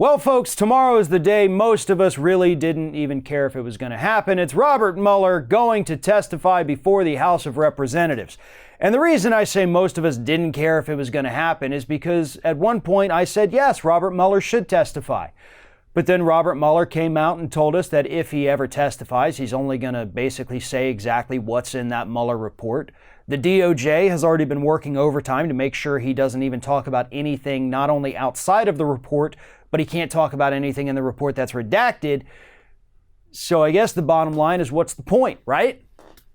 Well, folks, tomorrow is the day most of us really didn't even care if it was going to happen. It's Robert Mueller going to testify before the House of Representatives. And the reason I say most of us didn't care if it was going to happen is because at one point I said, yes, Robert Mueller should testify. But then Robert Mueller came out and told us that if he ever testifies, he's only going to basically say exactly what's in that Mueller report. The DOJ has already been working overtime to make sure he doesn't even talk about anything not only outside of the report, but he can't talk about anything in the report that's redacted. So I guess the bottom line is, what's the point, right?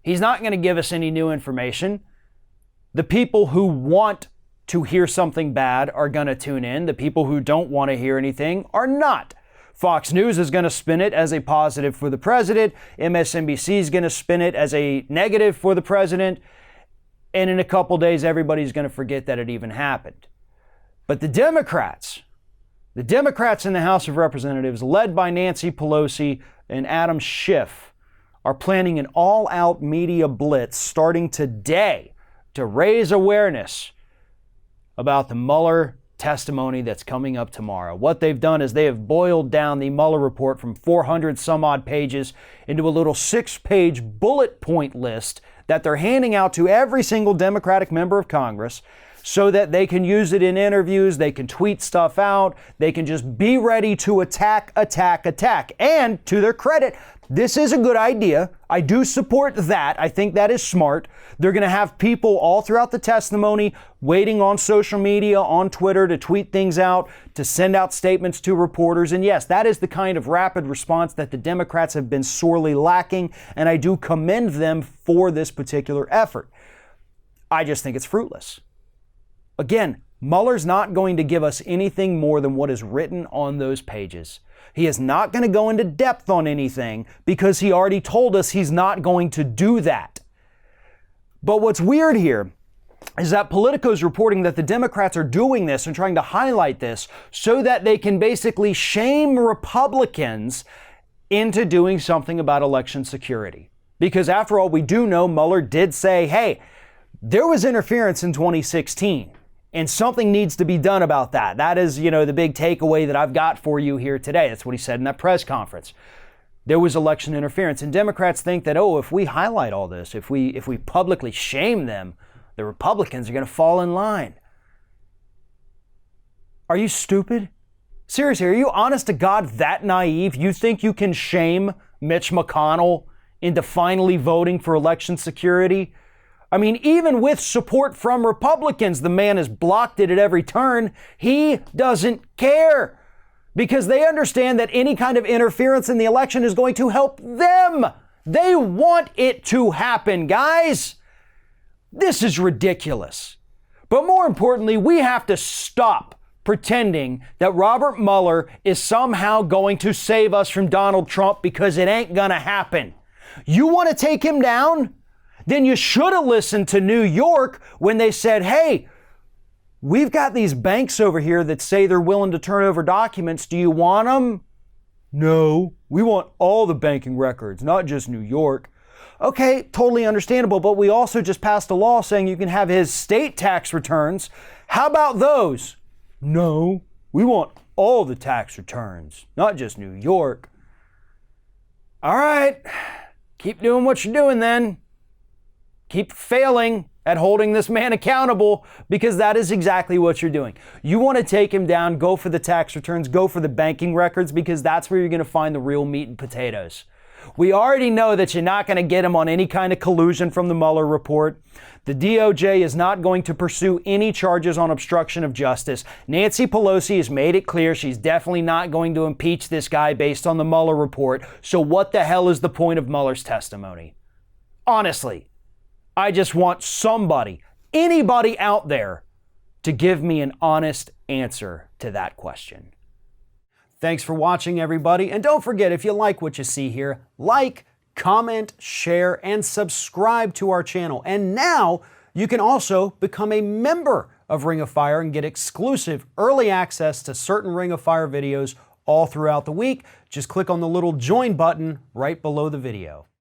He's not going to give us any new information. The people who want to hear something bad are going to tune in. The people who don't want to hear anything are not. Fox News is going to spin it as a positive for the president. MSNBC is going to spin it as a negative for the president. And in a couple days, everybody's going to forget that it even happened. But the Democrats in the House of Representatives, led by Nancy Pelosi and Adam Schiff, are planning an all-out media blitz starting today to raise awareness about the Mueller testimony that's coming up tomorrow. What they've done is they have boiled down the Mueller report from 400 some odd pages into a little 6-page bullet point list that they're handing out to every single Democratic member of Congress so that they can use it in interviews, they can tweet stuff out, they can just be ready to attack. And to their credit, this is a good idea. I do support that. I think that is smart. They're going to have people all throughout the testimony waiting on social media, on Twitter, to tweet things out, to send out statements to reporters. And yes, that is the kind of rapid response that the Democrats have been sorely lacking, and I do commend them for this particular effort. I just think it's fruitless. Again, Mueller's not going to give us anything more than what is written on those pages. He is not going to go into depth on anything because he already told us he's not going to do that. But what's weird here is that Politico's reporting that the Democrats are doing this and trying to highlight this so that they can basically shame Republicans into doing something about election security. Because after all, we do know Mueller did say, hey, there was interference in 2016. And something needs to be done about that. That is, the big takeaway that I've got for you here today. That's what he said in that press conference. There was election interference. And Democrats think that, if we highlight all this, if we publicly shame them, the Republicans are going to fall in line. Are you stupid? Seriously, are you honest to God that naive? You think you can shame Mitch McConnell into finally voting for election security? I mean, even with support from Republicans, the man has blocked it at every turn. He doesn't care because they understand that any kind of interference in the election is going to help them. They want it to happen, guys. This is ridiculous. But more importantly, we have to stop pretending that Robert Mueller is somehow going to save us from Donald Trump, because it ain't gonna happen. You want to take him down? Then you should have listened to New York when they said, hey, we've got these banks over here that say they're willing to turn over documents. Do you want them? No, we want all the banking records, not just New York. Okay, totally understandable, but we also just passed a law saying you can have his state tax returns. How about those? No, we want all the tax returns, not just New York. All right, keep doing what you're doing then. Keep failing at holding this man accountable, because that is exactly what you're doing. You want to take him down, go for the tax returns, go for the banking records, because that's where you're going to find the real meat and potatoes. We already know that you're not going to get him on any kind of collusion from the Mueller report. The DOJ is not going to pursue any charges on obstruction of justice. Nancy Pelosi has made it clear she's definitely not going to impeach this guy based on the Mueller report. So what the hell is the point of Mueller's testimony? Honestly, I just want somebody, anybody out there, to give me an honest answer to that question. Thanks for watching, everybody. And don't forget, if you like what you see here, like, comment, share, and subscribe to our channel. And now you can also become a member of Ring of Fire and get exclusive early access to certain Ring of Fire videos all throughout the week. Just click on the little join button right below the video.